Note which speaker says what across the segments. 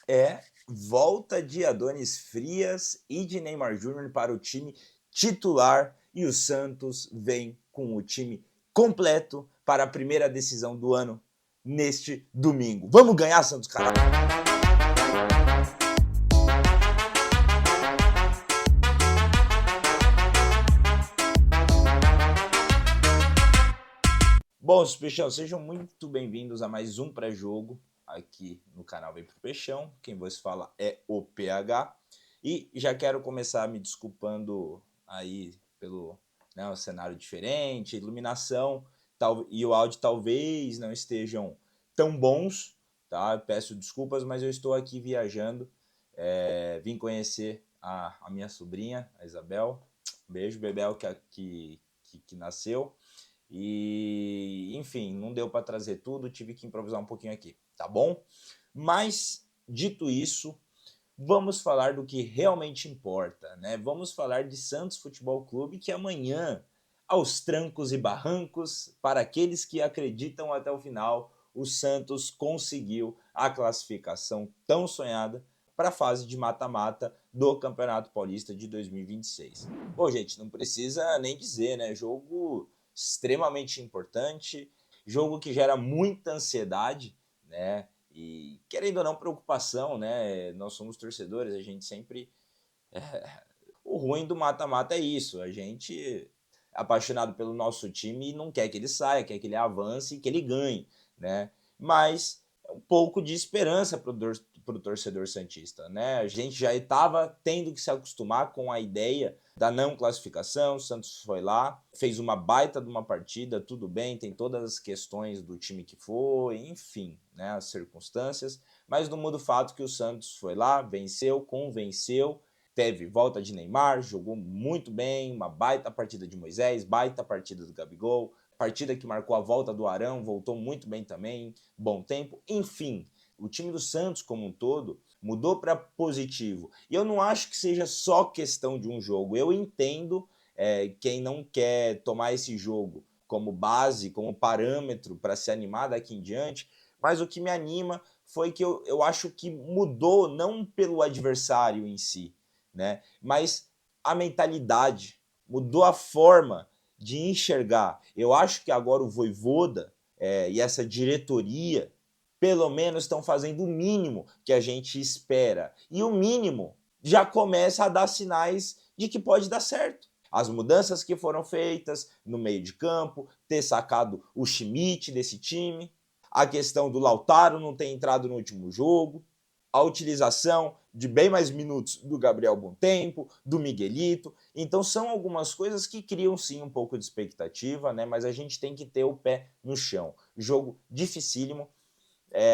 Speaker 1: É volta de Adonis Frias e de Neymar Júnior para o time titular e o Santos vem com o time completo para a primeira decisão do ano neste domingo. Vamos ganhar, Santos, caralho! Bom, Peixão, sejam muito bem-vindos a mais um pré-jogo aqui no canal Vem Pro Peixão. Quem vos fala é o PH. E já quero começar me desculpando aí pelo um cenário diferente, iluminação e o áudio talvez não estejam tão bons, tá? Peço desculpas, mas eu estou aqui viajando. Vim conhecer a minha sobrinha, a Isabel. Beijo, Bebel, que nasceu. E, enfim, não deu para trazer tudo, tive que improvisar um pouquinho aqui, tá bom? Mas, dito isso, vamos falar do que realmente importa, né? Vamos falar de Santos Futebol Clube, que amanhã, aos trancos e barrancos, para aqueles que acreditam até o final, o Santos conseguiu a classificação tão sonhada para a fase de mata-mata do Campeonato Paulista de 2026. Bom, gente, não precisa nem dizer, né? Jogo extremamente importante, jogo que gera muita ansiedade, né? E querendo ou não, preocupação, né? Nós somos torcedores, a gente sempre. O ruim do mata-mata é isso, a gente é apaixonado pelo nosso time e não quer que ele saia, quer que ele avance e que ele ganhe, né? Mas um pouco de esperança para o torcedor santista, né? A gente já estava tendo que se acostumar com a ideia da não classificação. O Santos foi lá, fez uma baita de uma partida, tudo bem, tem todas as questões do time que foi, enfim, né, as circunstâncias, mas não muda o fato que o Santos foi lá, venceu, convenceu, teve volta de Neymar, jogou muito bem, uma baita partida de Moisés, baita partida do Gabigol, partida que marcou a volta do Arão, voltou muito bem também, bom tempo, enfim. O time do Santos como um todo mudou para positivo. E eu não acho que seja só questão de um jogo. Eu entendo quem não quer tomar esse jogo como base, como parâmetro para se animar daqui em diante, mas o que me anima foi que eu acho que mudou não pelo adversário em si, né, mas a mentalidade, mudou a forma de enxergar. Eu acho que agora o Vojvoda e essa diretoria pelo menos estão fazendo o mínimo que a gente espera. E o mínimo já começa a dar sinais de que pode dar certo. As mudanças que foram feitas no meio de campo, ter sacado o Schmidt desse time, a questão do Lautaro não ter entrado no último jogo, a utilização de bem mais minutos do Gabriel Bontempo, do Miguelito. Então são algumas coisas que criam sim um pouco de expectativa, né? Mas a gente tem que ter o pé no chão. Jogo dificílimo,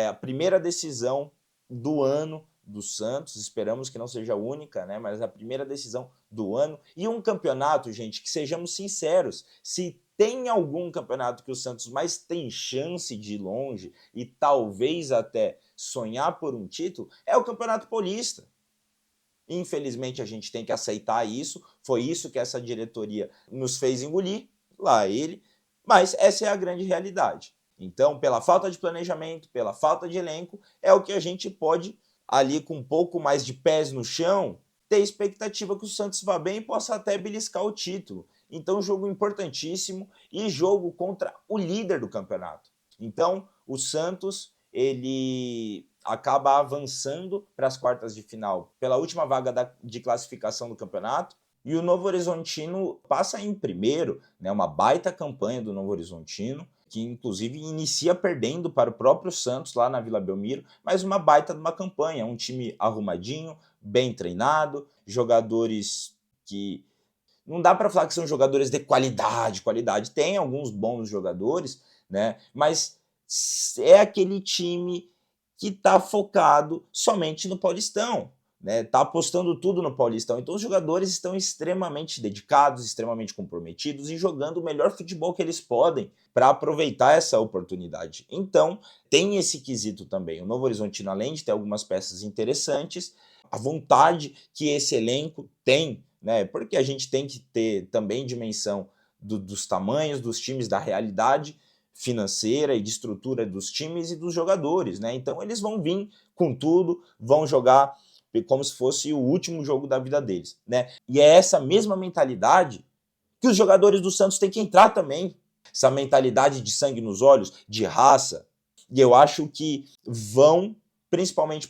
Speaker 1: a primeira decisão do ano do Santos, esperamos que não seja a única, né? Mas a primeira decisão do ano. E um campeonato, gente, que sejamos sinceros, se tem algum campeonato que o Santos mais tem chance de ir longe e talvez até sonhar por um título, é o Campeonato Paulista. Infelizmente a gente tem que aceitar isso, foi isso que essa diretoria nos fez engolir, lá ele, mas essa é a grande realidade. Então, pela falta de planejamento, pela falta de elenco, é o que a gente pode, ali com um pouco mais de pés no chão, ter expectativa que o Santos vá bem e possa até beliscar o título. Então, jogo importantíssimo e jogo contra o líder do campeonato. Então, o Santos, ele acaba avançando para as quartas de final pela última vaga de classificação do campeonato, e o Novo Horizontino passa em primeiro, né, uma baita campanha do Novo Horizontino, que inclusive inicia perdendo para o próprio Santos lá na Vila Belmiro, mas uma baita de uma campanha, um time arrumadinho, bem treinado, jogadores que não dá para falar que são jogadores de qualidade, tem alguns bons jogadores, né, mas é aquele time que está focado somente no Paulistão, né? Tá apostando tudo no Paulistão. Então os jogadores estão extremamente dedicados, extremamente comprometidos e jogando o melhor futebol que eles podem para aproveitar essa oportunidade. Então tem esse quesito também. O Novo Horizontino, além de ter algumas peças interessantes, a vontade que esse elenco tem, né? Porque a gente tem que ter também dimensão dos tamanhos dos times, da realidade, financeira e de estrutura dos times e dos jogadores, né? Então eles vão vir com tudo, vão jogar como se fosse o último jogo da vida deles, né? E é essa mesma mentalidade que os jogadores do Santos têm que entrar também. Essa mentalidade de sangue nos olhos, de raça. E eu acho que vão, principalmente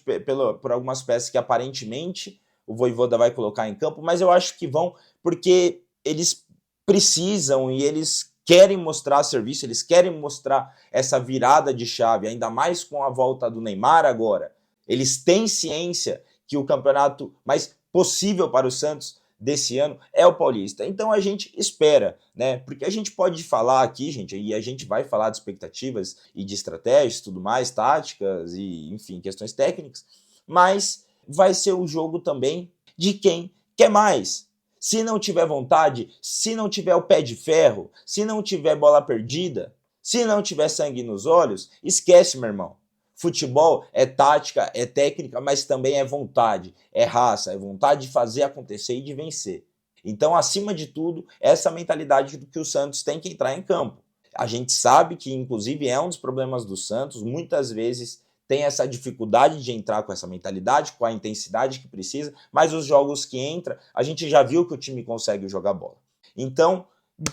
Speaker 1: por algumas peças que aparentemente o Vojvoda vai colocar em campo, mas eu acho que vão porque eles precisam e eles querem mostrar serviço, eles querem mostrar essa virada de chave, ainda mais com a volta do Neymar agora. Eles têm ciência que o campeonato mais possível para o Santos desse ano é o Paulista. Então a gente espera, né? Porque a gente pode falar aqui, gente, e a gente vai falar de expectativas e de estratégias, tudo mais, táticas e, enfim, questões técnicas, mas vai ser o jogo também de quem quer mais. Se não tiver vontade, se não tiver o pé de ferro, se não tiver bola perdida, se não tiver sangue nos olhos, esquece, meu irmão. Futebol é tática, é técnica, mas também é vontade, é raça, é vontade de fazer acontecer e de vencer. Então, acima de tudo, essa mentalidade do que o Santos tem que entrar em campo. A gente sabe que, inclusive, é um dos problemas do Santos, muitas vezes tem essa dificuldade de entrar com essa mentalidade, com a intensidade que precisa, mas os jogos que entra, a gente já viu que o time consegue jogar bola. Então,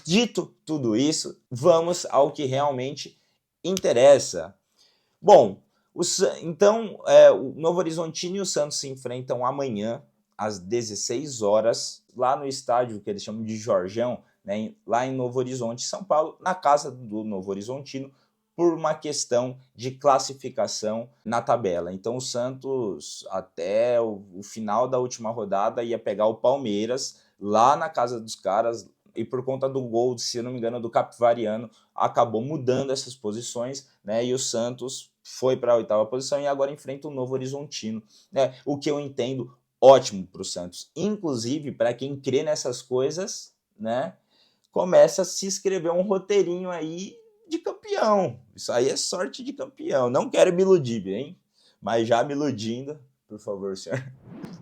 Speaker 1: dito tudo isso, vamos ao que realmente interessa. Bom, então, o Novo Horizontino e o Santos se enfrentam amanhã, às 16 horas, lá no estádio que eles chamam de Jorjão, né, lá em Novo Horizonte, São Paulo, na casa do Novo Horizontino, por uma questão de classificação na tabela. Então o Santos, até o final da última rodada, ia pegar o Palmeiras lá na casa dos caras, e por conta do gol, se eu não me engano, do Capivariano, acabou mudando essas posições, né? E o Santos foi para a 8ª posição e agora enfrenta o Novo Horizontino, né? O que eu entendo ótimo para o Santos. Inclusive, para quem crê nessas coisas, né? Começa a se escrever um roteirinho aí de campeão. Isso aí é sorte de campeão. Não quero me iludir, hein? Mas já me iludindo, por favor, senhor.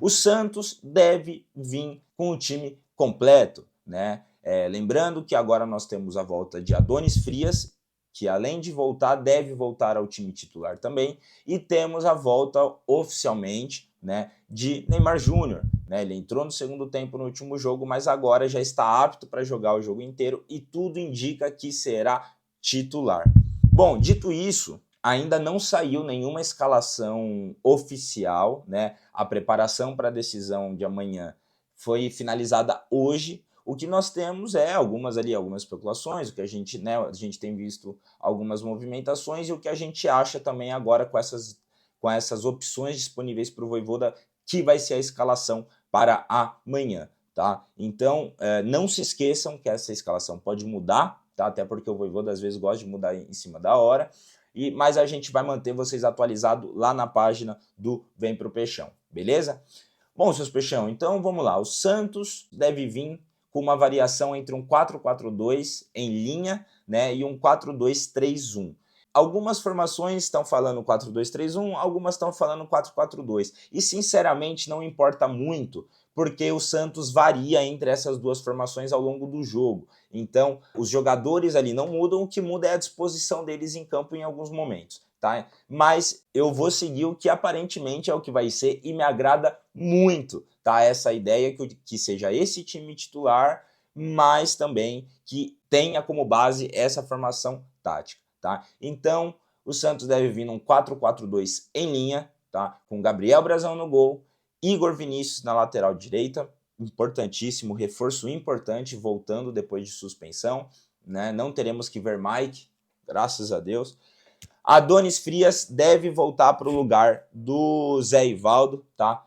Speaker 1: O Santos deve vir com o time completo, né? Lembrando que agora nós temos a volta de Adonis Frias, que além de voltar, deve voltar ao time titular também, e temos a volta oficialmente, né, de Neymar Júnior. Né? Ele entrou no segundo tempo no último jogo, mas agora já está apto para jogar o jogo inteiro e tudo indica que será titular. Bom, dito isso, ainda não saiu nenhuma escalação oficial, né? A preparação para a decisão de amanhã foi finalizada hoje. O que nós temos é algumas especulações, o que a gente tem visto algumas movimentações e o que a gente acha também agora com essas opções disponíveis para o Vojvoda, que vai ser a escalação para amanhã, tá? Então, não se esqueçam que essa escalação pode mudar, tá? Até porque o Vojvoda às vezes gosta de mudar em cima da hora, mas a gente vai manter vocês atualizados lá na página do Vem Pro Peixão, beleza? Bom, seus peixão, então vamos lá. O Santos deve vir com uma variação entre um 4-4-2 em linha, né, e um 4-2-3-1. Algumas formações estão falando 4-2-3-1, algumas estão falando 4-4-2. E sinceramente não importa muito, porque o Santos varia entre essas duas formações ao longo do jogo. Então, os jogadores ali não mudam, o que muda é a disposição deles em campo em alguns momentos. Tá? Mas eu vou seguir o que aparentemente é o que vai ser e me agrada muito, tá? Essa ideia que seja esse time titular, mas também que tenha como base essa formação tática, tá? Então, o Santos deve vir num 4-4-2 em linha, tá? Com Gabriel Brazão no gol, Igor Vinícius na lateral direita, importantíssimo, reforço importante, voltando depois de suspensão, né? Não teremos que ver Mike, graças a Deus. Adonis Frias deve voltar para o lugar do Zé Ivaldo, tá?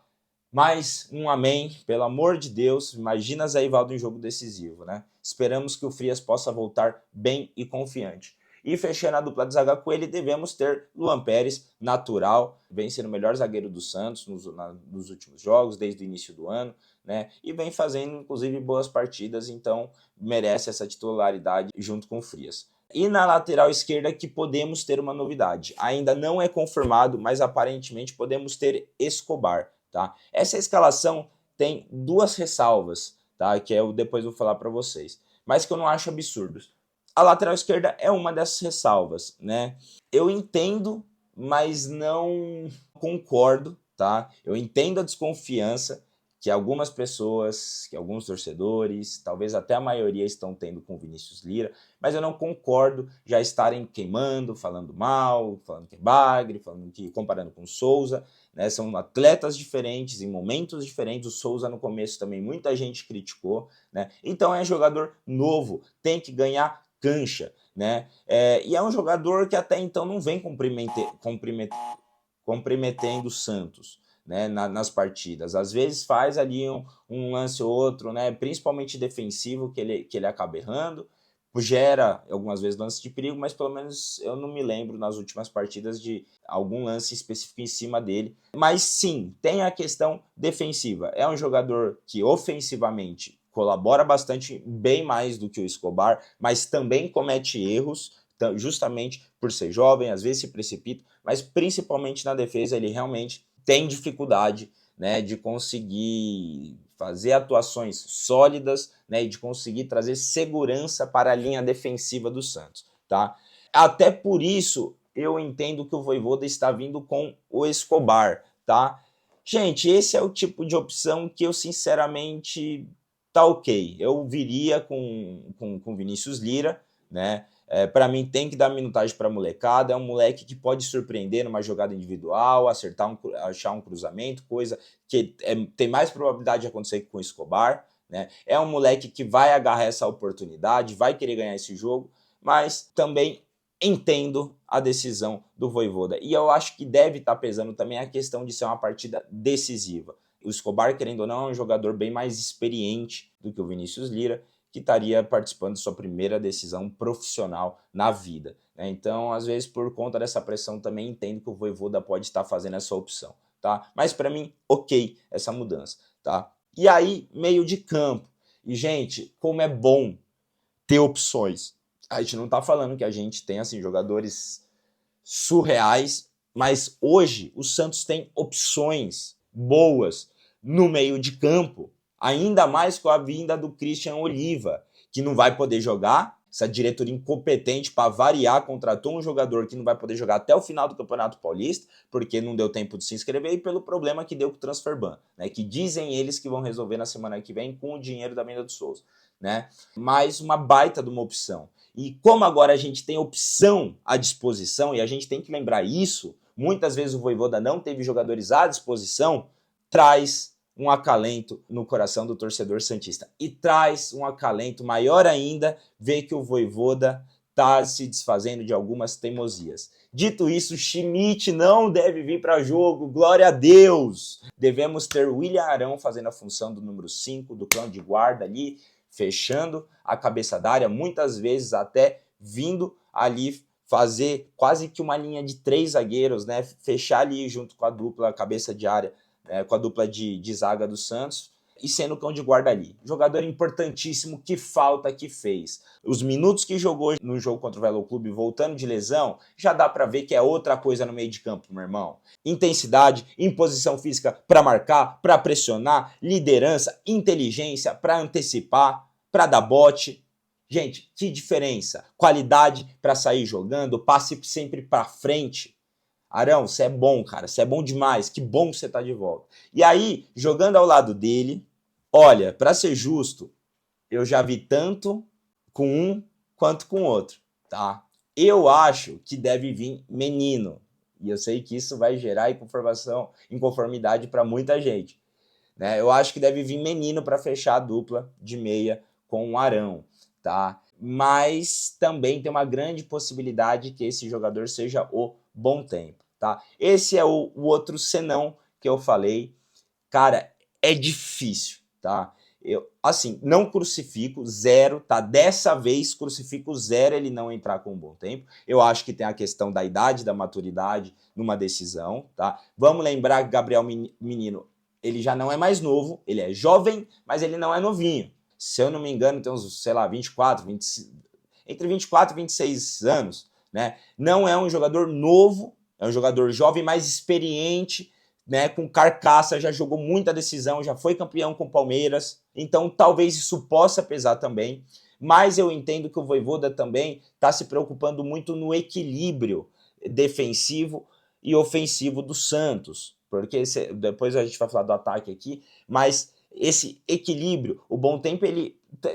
Speaker 1: Mais um amém, pelo amor de Deus, imagina Zé Ivaldo em jogo decisivo, né? Esperamos que o Frias possa voltar bem e confiante. E fechando a dupla de zaga com ele, devemos ter Luan Pérez, natural, vem sendo o melhor zagueiro do Santos nos últimos jogos, desde o início do ano, né? E vem fazendo, inclusive, boas partidas, então merece essa titularidade junto com o Frias. E na lateral esquerda que podemos ter uma novidade. Ainda não é confirmado, mas aparentemente podemos ter Escobar, tá? Essa escalação tem duas ressalvas, tá? Que eu depois vou falar para vocês, mas que eu não acho absurdos. a lateral esquerda é uma dessas ressalvas, né? Eu entendo, mas não concordo, tá? Eu entendo a desconfiança que algumas pessoas, que alguns torcedores, talvez até a maioria estão tendo com o Vinícius Lira, mas eu não concordo já estarem queimando, falando mal, falando que é bagre, falando que comparando com o Souza, né? São atletas diferentes, em momentos diferentes. O Souza no começo também muita gente criticou, né? Então é jogador novo, tem que ganhar cancha, né? E é um jogador que até então não vem comprometendo o Santos, né, nas partidas. Às vezes faz ali um lance ou outro, né, principalmente defensivo, que ele acaba errando, gera algumas vezes lances de perigo, mas pelo menos eu não me lembro nas últimas partidas de algum lance específico em cima dele. Mas sim, tem a questão defensiva. É um jogador que ofensivamente colabora bastante, bem mais do que o Escobar, mas também comete erros, justamente por ser jovem, às vezes se precipita, mas principalmente na defesa ele realmente tem dificuldade, né, de conseguir fazer atuações sólidas, né, e de conseguir trazer segurança para a linha defensiva do Santos, tá? Até por isso eu entendo que o Vojvoda está vindo com o Escobar, tá? Gente, esse é o tipo de opção que eu sinceramente tá ok. Eu viria com Vinícius Lira, né? Para mim tem que dar minutagem para molecada. É um moleque que pode surpreender numa jogada individual, achar um cruzamento, coisa que tem mais probabilidade de acontecer com o Escobar, né? É um moleque que vai agarrar essa oportunidade, vai querer ganhar esse jogo, mas também entendo a decisão do Vojvoda. E eu acho que deve estar pesando também a questão de ser uma partida decisiva. O Escobar, querendo ou não, é um jogador bem mais experiente do que o Vinícius Lira, que estaria participando de sua primeira decisão profissional na vida, né? Então, às vezes, por conta dessa pressão, também entendo que o Vojvoda pode estar fazendo essa opção, tá? Mas para mim, ok essa mudança, tá? E aí, meio de campo. E, gente, como é bom ter opções. A gente não tá falando que a gente tem, assim, jogadores surreais, mas hoje o Santos tem opções boas no meio de campo, ainda mais com a vinda do Christian Oliva, que não vai poder jogar. Essa diretoria incompetente, para variar, contratou um jogador que não vai poder jogar até o final do Campeonato Paulista, porque não deu tempo de se inscrever e pelo problema que deu com o Transferban, né, que dizem eles que vão resolver na semana que vem com o dinheiro da venda do Souza, né? Mais uma baita de uma opção. E como agora a gente tem opção à disposição, e a gente tem que lembrar isso, muitas vezes o Vojvoda não teve jogadores à disposição, traz um acalento no coração do torcedor santista. E traz um acalento maior ainda ver que o Vojvoda está se desfazendo de algumas teimosias. Dito isso, Schmidt não deve vir para jogo, glória a Deus! Devemos ter William Arão fazendo a função do número 5, do cão de guarda ali, fechando a cabeça da área, muitas vezes até vindo ali fazer quase que uma linha de 3 zagueiros, né? Fechar ali junto com a dupla cabeça de área, com a dupla de zaga do Santos, e sendo cão de guarda ali. Jogador importantíssimo, que falta que fez. Os minutos que jogou no jogo contra o Velo Clube, voltando de lesão, já dá para ver que é outra coisa no meio de campo, meu irmão. Intensidade, imposição física para marcar, para pressionar, liderança, inteligência para antecipar, para dar bote. Gente, que diferença. Qualidade para sair jogando, passe sempre para frente. Arão, você é bom, cara, você é bom demais, que bom que você tá de volta. E aí, jogando ao lado dele, olha, para ser justo, eu já vi tanto com um quanto com o outro, tá? Eu acho que deve vir menino, e eu sei que isso vai gerar inconformidade para muita gente, né? Eu acho que deve vir menino para fechar a dupla de meia com o Arão, tá? Mas também tem uma grande possibilidade que esse jogador seja o Bom Tempo, tá? Esse é o outro senão que eu falei. Cara, é difícil, tá? Eu, assim, não crucifico, zero, tá? Dessa vez, crucifico zero ele não entrar com um Bom Tempo. Eu acho que tem a questão da idade, da maturidade numa decisão, tá? Vamos lembrar que Gabriel Menino, ele já não é mais novo, ele é jovem, mas ele não é novinho. Se eu não me engano, tem uns, sei lá, 24, 25, entre 24 e 26 anos, né? Não é um jogador novo, é um jogador jovem, mais experiente, né? Com carcaça, já jogou muita decisão, já foi campeão com o Palmeiras, então talvez isso possa pesar também, mas eu entendo que o Vojvoda também está se preocupando muito no equilíbrio defensivo e ofensivo do Santos, porque depois a gente vai falar do ataque aqui, mas esse equilíbrio, o Bom Tempo,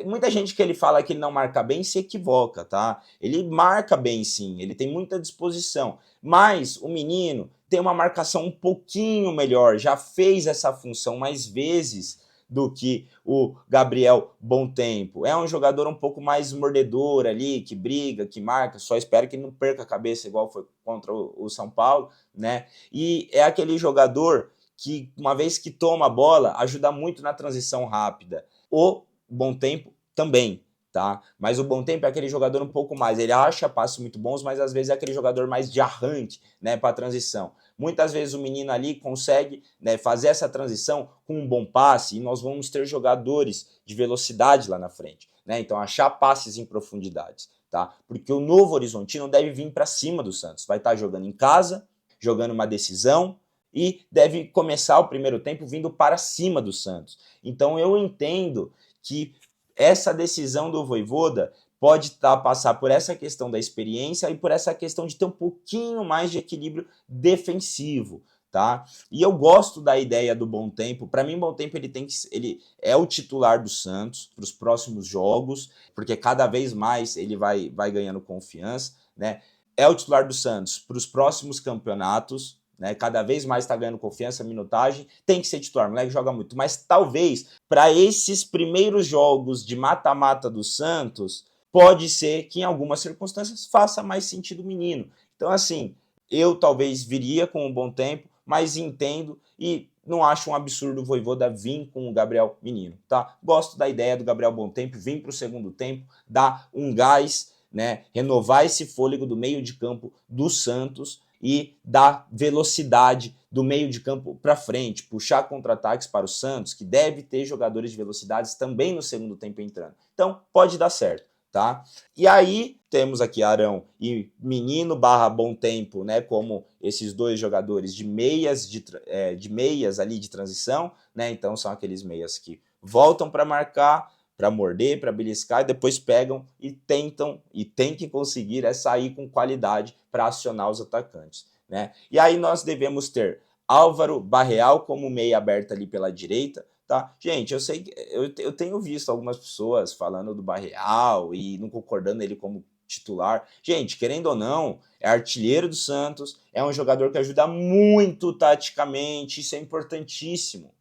Speaker 1: muita gente que ele fala que ele não marca bem se equivoca, tá? Ele marca bem sim, ele tem muita disposição, mas o menino tem uma marcação um pouquinho melhor, já fez essa função mais vezes do que o Gabriel Bom Tempo. É um jogador um pouco mais mordedor ali, que briga, que marca, só espero que ele não perca a cabeça igual foi contra o São Paulo, né? E é aquele jogador que, uma vez que toma a bola, ajuda muito na transição rápida. O Bom Tempo também, tá? Mas o Bom Tempo é aquele jogador um pouco mais, ele acha passos muito bons, mas às vezes é aquele jogador mais de arranque, né, para transição. Muitas vezes o menino ali consegue, né, fazer essa transição com um bom passe e nós vamos ter jogadores de velocidade lá na frente, né? Então achar passes em profundidades, tá? Porque o Novo Horizontino deve vir para cima do Santos, vai estar jogando em casa, jogando uma decisão, e deve começar o primeiro tempo vindo para cima do Santos. Então eu entendo que essa decisão do Vojvoda pode passar por essa questão da experiência e por essa questão de ter um pouquinho mais de equilíbrio defensivo, tá? E eu gosto da ideia do Bom Tempo. Para mim, Bom Tempo ele é o titular do Santos para os próximos jogos, porque cada vez mais ele vai ganhando confiança, né? É o titular do Santos para os próximos campeonatos, né? Cada vez mais está ganhando confiança, minutagem, tem que ser titular, o moleque joga muito, mas talvez para esses primeiros jogos de mata-mata do Santos, pode ser que em algumas circunstâncias faça mais sentido o menino. Então assim, eu talvez viria com um Bom Tempo, mas entendo e não acho um absurdo o Vojvoda vir com o Gabriel Menino, tá? Gosto da ideia do Gabriel Bom Tempo, vir para o segundo tempo, dar um gás, né? Renovar esse fôlego do meio de campo do Santos e dar velocidade do meio de campo para frente, puxar contra-ataques para o Santos, que deve ter jogadores de velocidades também no segundo tempo entrando. Então, pode dar certo, tá? E aí, temos aqui Arão e Menino / Bom Tempo, né, como esses dois jogadores de meias, de meias ali de transição, né? Então, são aqueles meias que voltam para marcar, para morder, para beliscar, e depois pegam e tentam, e tem que conseguir sair com qualidade para acionar os atacantes, né? E aí nós devemos ter Álvaro Barreal como meia aberta ali pela direita, tá? Gente, eu sei que eu tenho visto algumas pessoas falando do Barreal e não concordando ele como titular. Gente, querendo ou não, é artilheiro do Santos, é um jogador que ajuda muito taticamente, isso é importantíssimo.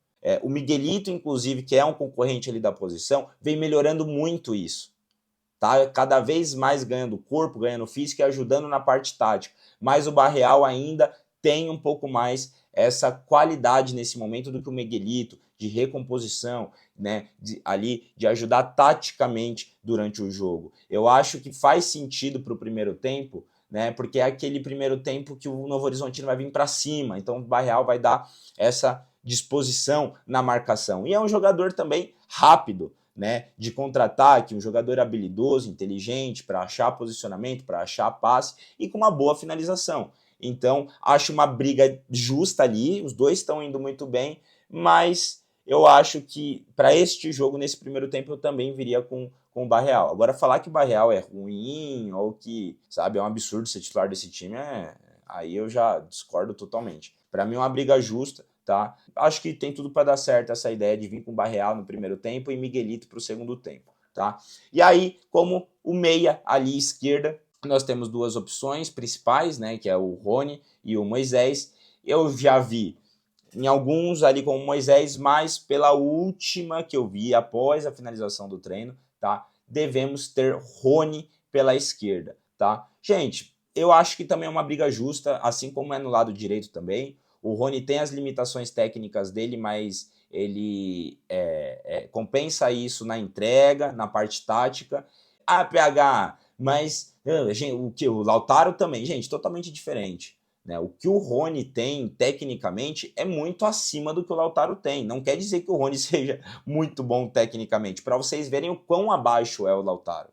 Speaker 1: O Miguelito, inclusive, que é um concorrente ali da posição, vem melhorando muito isso. Tá? Cada vez mais ganhando corpo, ganhando físico e ajudando na parte tática. Mas o Barreal ainda tem um pouco mais essa qualidade nesse momento do que o Miguelito, de recomposição, né? de ajudar taticamente durante o jogo. Eu acho que faz sentido para o primeiro tempo, né? Porque é aquele primeiro tempo que o Novo Horizontino vai vir para cima. Então o Barreal vai dar essa disposição na marcação. E é um jogador também rápido, né, de contra-ataque, um jogador habilidoso, inteligente, para achar posicionamento, para achar passe e com uma boa finalização. Então, acho uma briga justa ali, os dois estão indo muito bem, mas eu acho que para este jogo, nesse primeiro tempo, eu também viria com o Barreal. Agora, falar que o Barreal é ruim ou que, sabe, é um absurdo ser titular desse time, aí eu já discordo totalmente. Para mim é uma briga justa, tá? Acho que tem tudo para dar certo essa ideia de vir com o Barreal no primeiro tempo e Miguelito para o segundo tempo, tá? E aí, como o meia ali esquerda, nós temos duas opções principais, né? Que é o Rony e o Moisés. Eu já vi em alguns ali com o Moisés, mas pela última que eu vi após a finalização do treino, tá? Devemos ter Rony pela esquerda, tá? Gente, eu acho que também é uma briga justa, assim como é no lado direito também. O Rony tem as limitações técnicas dele, mas ele compensa isso na entrega, na parte tática. PH, mas o Lautaro também, gente, totalmente diferente. Né? O que o Rony tem tecnicamente é muito acima do que o Lautaro tem. Não quer dizer que o Rony seja muito bom tecnicamente, para vocês verem o quão abaixo é o Lautaro.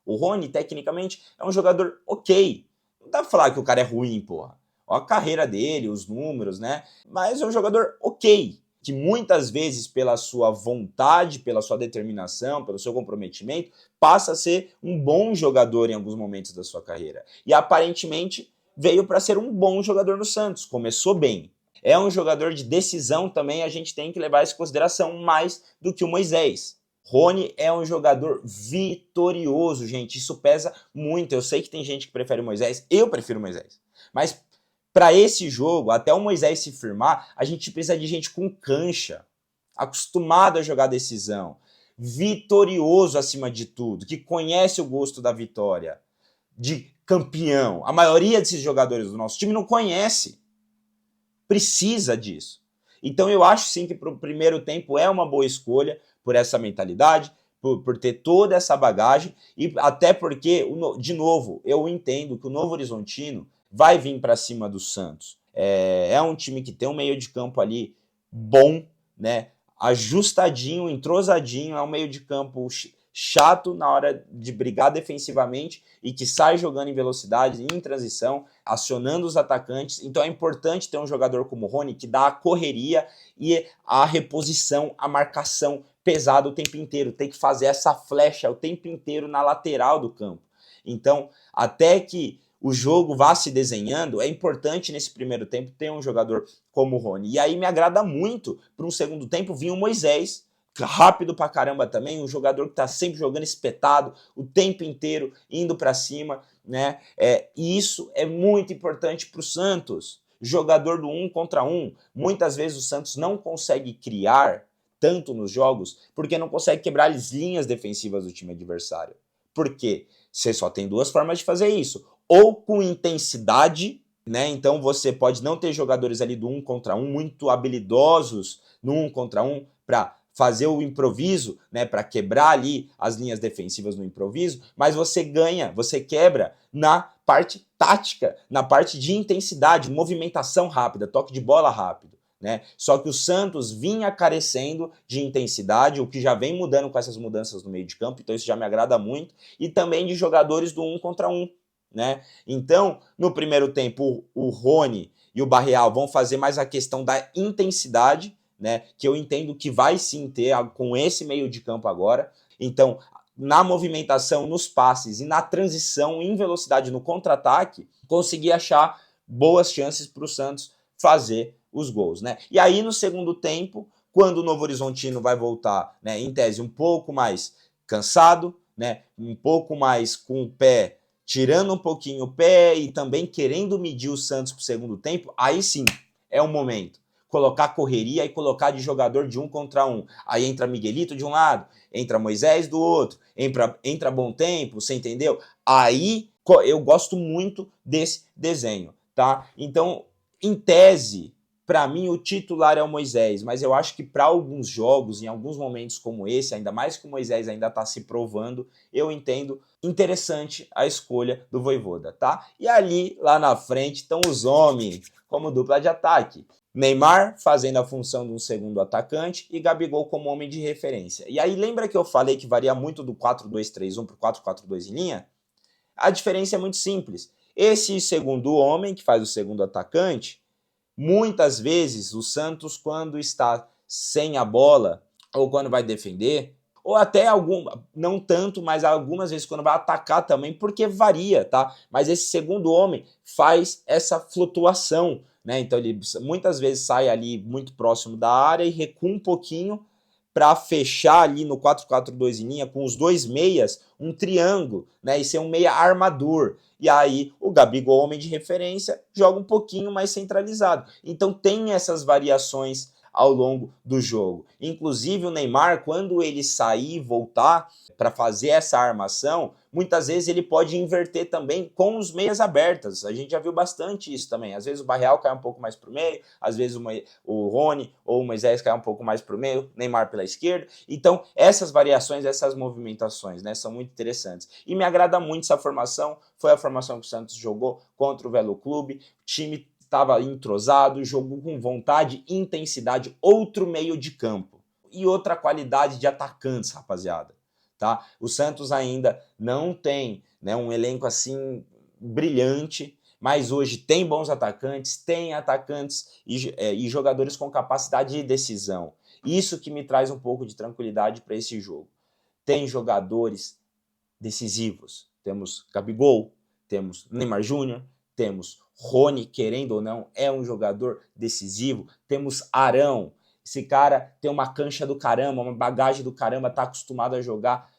Speaker 1: O Rony, tecnicamente, é um jogador ok. Não dá pra falar que o cara é ruim, porra. Ó a carreira dele, os números, né? Mas é um jogador ok. que muitas vezes pela sua vontade, pela sua determinação, pelo seu comprometimento, passa a ser um bom jogador em alguns momentos da sua carreira. E aparentemente veio para ser um bom jogador no Santos, começou bem. É um jogador de decisão também, a gente tem que levar isso em consideração mais do que o Moisés. Rony é um jogador vitorioso, gente, isso pesa muito. Eu sei que tem gente que prefere o Moisés, eu prefiro o Moisés. Mas para esse jogo, até o Moisés se firmar, a gente precisa de gente com cancha, acostumado a jogar decisão, vitorioso acima de tudo, que conhece o gosto da vitória, de campeão. A maioria desses jogadores do nosso time não conhece, precisa disso. Então eu acho sim que para o primeiro tempo é uma boa escolha por essa mentalidade, por ter toda essa bagagem e até porque, de novo, eu entendo que o Novo Horizontino vai vir para cima do Santos. É um time que tem um meio de campo ali bom, né? Ajustadinho, entrosadinho, é um meio de campo chato na hora de brigar defensivamente e que sai jogando em velocidade, em transição, acionando os atacantes. Então é importante ter um jogador como o Rony que dá a correria e a reposição, a marcação pesada o tempo inteiro. Tem que fazer essa flecha o tempo inteiro na lateral do campo. Então, até que o jogo vá se desenhando, é importante nesse primeiro tempo ter um jogador como o Rony. E aí me agrada muito para um segundo tempo vir o Moisés, rápido pra caramba também, um jogador que tá sempre jogando espetado o tempo inteiro, indo para cima, né? E isso é muito importante pro Santos. Jogador do 1 contra 1. Muitas vezes o Santos não consegue criar tanto nos jogos porque não consegue quebrar as linhas defensivas do time adversário. Por quê? Você só tem duas formas de fazer isso. Ou com intensidade, né? Então você pode não ter jogadores ali do 1 contra 1 muito habilidosos no 1 contra 1 para fazer o improviso, né, para quebrar ali as linhas defensivas no improviso, mas você ganha, você quebra na parte tática, na parte de intensidade, movimentação rápida, toque de bola rápido, né? Só que o Santos vinha carecendo de intensidade, o que já vem mudando com essas mudanças no meio de campo, então isso já me agrada muito, e também de jogadores do 1 contra 1, né? Então, no primeiro tempo, o Rony e o Barreal vão fazer mais a questão da intensidade, né, que eu entendo que vai sim ter com esse meio de campo agora. Então, na movimentação, nos passes e na transição em velocidade no contra-ataque, conseguir achar boas chances para o Santos fazer os gols, né? E aí, no segundo tempo, quando o Novo Horizontino vai voltar, né, em tese, um pouco mais cansado, né, um pouco mais com o pé, tirando um pouquinho o pé e também querendo medir o Santos para o segundo tempo, aí sim, é o momento. Colocar correria e colocar de jogador de 1 contra 1. Aí entra Miguelito de um lado, entra Moisés do outro, entra Bom Tempo, você entendeu? Aí eu gosto muito desse desenho, tá? Então, em tese, para mim o titular é o Moisés, mas eu acho que para alguns jogos, em alguns momentos como esse, ainda mais que o Moisés ainda está se provando, eu entendo interessante a escolha do Vojvoda, tá? E ali, lá na frente, estão os homens como dupla de ataque. Neymar fazendo a função de um segundo atacante e Gabigol como homem de referência. E aí lembra que eu falei que varia muito do 4-2-3-1 para o 4-4-2 em linha? A diferença é muito simples. Esse segundo homem, que faz o segundo atacante, muitas vezes o Santos, quando está sem a bola, ou quando vai defender, ou até não tanto, mas algumas vezes quando vai atacar também, porque varia, tá? Mas esse segundo homem faz essa flutuação, né? Então ele muitas vezes sai ali muito próximo da área e recua um pouquinho para fechar ali no 4-4-2 em linha com os dois meias, um triângulo, né? E ser um meia armador. E aí o Gabigol, homem de referência, joga um pouquinho mais centralizado. Então tem essas variações ao longo do jogo. Inclusive o Neymar, quando ele sair e voltar para fazer essa armação, muitas vezes ele pode inverter também com os meias abertas. A gente já viu bastante isso também. Às vezes o Barreal cai um pouco mais para o meio, às vezes o Rony ou o Moisés cai um pouco mais para o meio, Neymar pela esquerda. Então essas variações, essas movimentações, né, são muito interessantes. E me agrada muito essa formação. Foi a formação que o Santos jogou contra o Velo Clube. O time estava entrosado, jogou com vontade e intensidade, outro meio de campo e outra qualidade de atacantes, rapaziada, tá? O Santos ainda não tem, né, um elenco assim brilhante, mas hoje tem bons atacantes, tem atacantes e jogadores com capacidade de decisão. Isso que me traz um pouco de tranquilidade para esse jogo. Tem jogadores decisivos. Temos Gabigol, temos Neymar Júnior, temos Rony, querendo ou não, é um jogador decisivo. Temos Arão, esse cara tem uma cancha do caramba, uma bagagem do caramba, está acostumado a jogar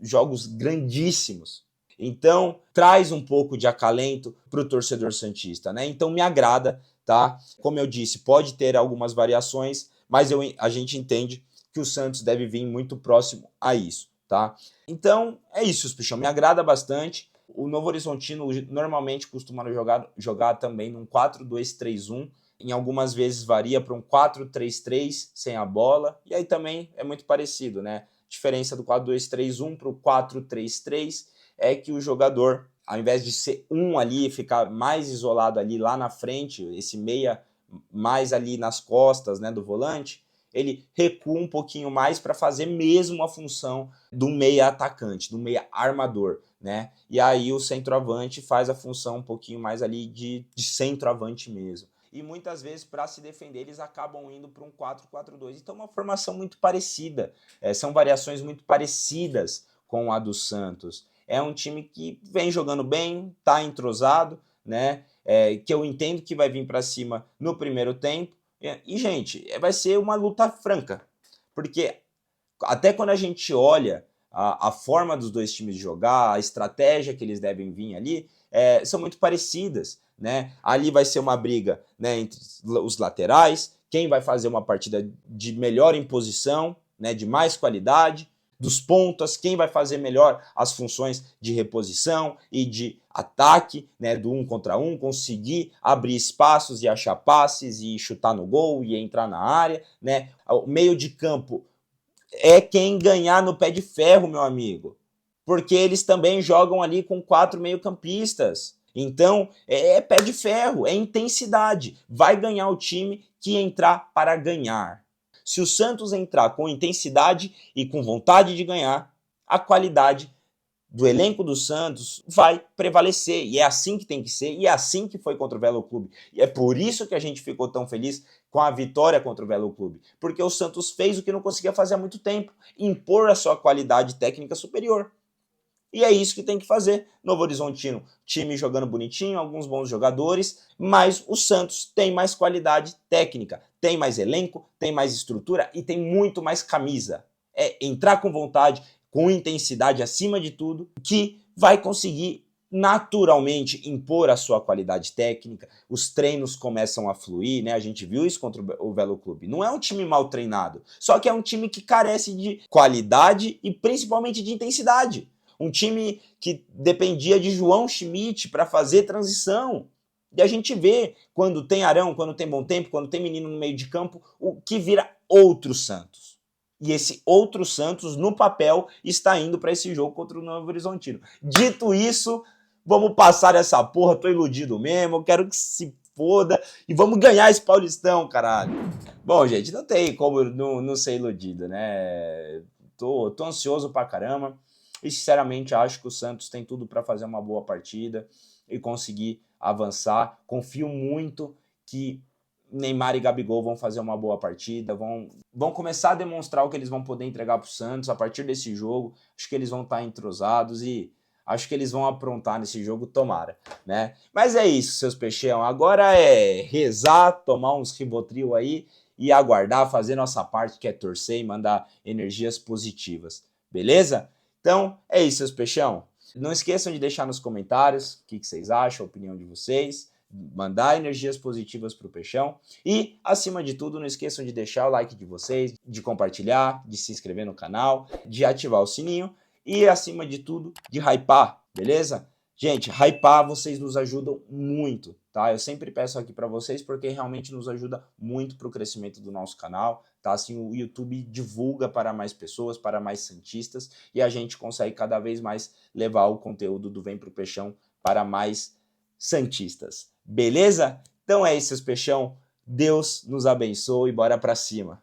Speaker 1: jogos grandíssimos. Então, traz um pouco de acalento para o torcedor santista, né? Então, me agrada, tá? Como eu disse, pode ter algumas variações, mas a gente entende que o Santos deve vir muito próximo a isso, tá? Então, é isso, Pichão. Me agrada bastante. O Novo Horizontino normalmente costuma jogar também num 4-2-3-1. Em algumas vezes varia para um 4-3-3 sem a bola. E aí também é muito parecido, né? A diferença do 4-2-3-1 para o 4-3-3 é que o jogador, ao invés de ser um ali, ficar mais isolado ali lá na frente, esse meia mais ali nas costas, né, do volante, ele recua um pouquinho mais para fazer mesmo a função do meia atacante, do meia armador, né? E aí o centroavante faz a função um pouquinho mais ali de centroavante mesmo. E muitas vezes, para se defender, eles acabam indo para um 4-4-2. Então, uma formação muito parecida. São variações muito parecidas com a do Santos. É um time que vem jogando bem, está entrosado, né? Que eu entendo que vai vir para cima no primeiro tempo. E, gente, vai ser uma luta franca. Porque até quando a gente olha a forma dos dois times de jogar, a estratégia que eles devem vir ali, são muito parecidas, né? Ali vai ser uma briga, né, entre os laterais, quem vai fazer uma partida de melhor imposição, né, de mais qualidade, dos pontas, quem vai fazer melhor as funções de reposição e de ataque, né, do 1 contra 1, conseguir abrir espaços e achar passes e chutar no gol e entrar na área, né? O meio de campo é quem ganhar no pé de ferro, meu amigo. Porque eles também jogam ali com 4 meio-campistas. Então, é pé de ferro, é intensidade. Vai ganhar o time que entrar para ganhar. Se o Santos entrar com intensidade e com vontade de ganhar, a qualidade do elenco do Santos vai prevalecer. E é assim que tem que ser, e é assim que foi contra o Velo Clube. E é por isso que a gente ficou tão feliz com a vitória contra o Velo Clube. Porque o Santos fez o que não conseguia fazer há muito tempo, impor a sua qualidade técnica superior. E é isso que tem que fazer. Novo Horizontino, time jogando bonitinho, alguns bons jogadores, mas o Santos tem mais qualidade técnica, tem mais elenco, tem mais estrutura e tem muito mais camisa. É entrar com vontade, com intensidade acima de tudo, que vai conseguir naturalmente impor a sua qualidade técnica. Os treinos começam a fluir, né? A gente viu isso contra o Velo Clube. Não é um time mal treinado, só que é um time que carece de qualidade e principalmente de intensidade. Um time que dependia de João Schmidt para fazer transição. E a gente vê, quando tem Arão, quando tem Bom Tempo, quando tem menino no meio de campo, o que vira outro Santos. E esse outro Santos, no papel, está indo para esse jogo contra o Novo Horizontino. Dito isso, vamos passar essa porra, tô iludido mesmo, quero que se foda e vamos ganhar esse Paulistão, caralho. Bom, gente, não tem como não ser iludido, né? Tô ansioso pra caramba. E sinceramente acho que o Santos tem tudo para fazer uma boa partida e conseguir avançar. Confio muito que Neymar e Gabigol vão fazer uma boa partida, vão começar a demonstrar o que eles vão poder entregar para o Santos a partir desse jogo. Acho que eles vão estar entrosados e acho que eles vão aprontar nesse jogo, tomara, né? Mas é isso, seus peixão. Agora é rezar, tomar uns Rivotril aí e aguardar, fazer nossa parte, que é torcer e mandar energias positivas. Beleza? Então, é isso, seus peixão. Não esqueçam de deixar nos comentários o que vocês acham, a opinião de vocês, mandar energias positivas para o peixão. E, acima de tudo, não esqueçam de deixar o like de vocês, de compartilhar, de se inscrever no canal, de ativar o sininho e, acima de tudo, de hypar, beleza? Gente, hypar vocês nos ajudam muito, tá? Eu sempre peço aqui para vocês porque realmente nos ajuda muito para o crescimento do nosso canal, tá? Assim o YouTube divulga para mais pessoas, para mais santistas e a gente consegue cada vez mais levar o conteúdo do Vem Pro Peixão para mais santistas. Beleza? Então é isso, seus peixão. Deus nos abençoe e bora para cima.